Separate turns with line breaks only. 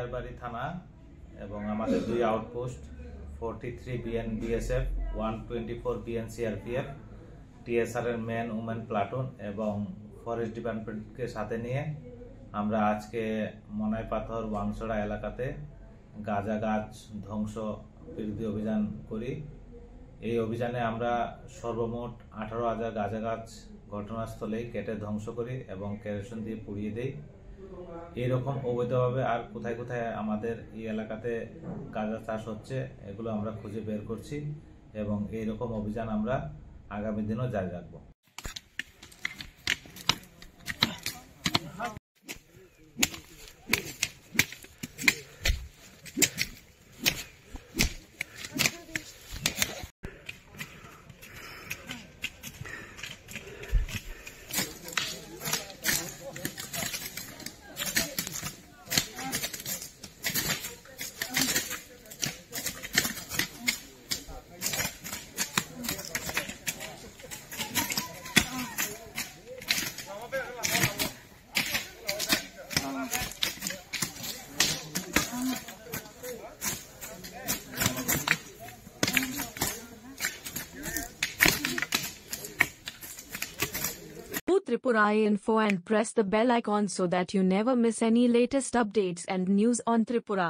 রায়বাড়ী থানা এবং আমাদের 2 আউটপোস্ট 43 বিএনবিএসএফ, 124 বিএনসিআরপিএফ, টিএসআর এর মেন উমেন প্লাটুন এবং ফরেস্ট ডিপার্টমেন্টকে সাথে নিয়ে আমরা আজকে মনাইপাথর ওয়াংছড়া এলাকাতে গাঁজা গাছ ধ্বংস বিরোধী অভিযান করি। এই অভিযানে আমরা সর্বমোট 18,000 গাঁজা গাছ ঘটনাস্থলেই কেটে ধ্বংস করি এবং কেরোসিন দিয়ে পুড়িয়ে দেই। এইরকম অবৈধভাবে আর কোথায় কোথায় আমাদের এই এলাকাতে গাঁজা চাষ হচ্ছে এগুলো আমরা খুঁজে বের করছি এবং এইরকম অভিযান আমরা আগামী দিনও জারি রাখবো।
Tripura Info and press the bell icon so that you never miss any latest updates and news on Tripura.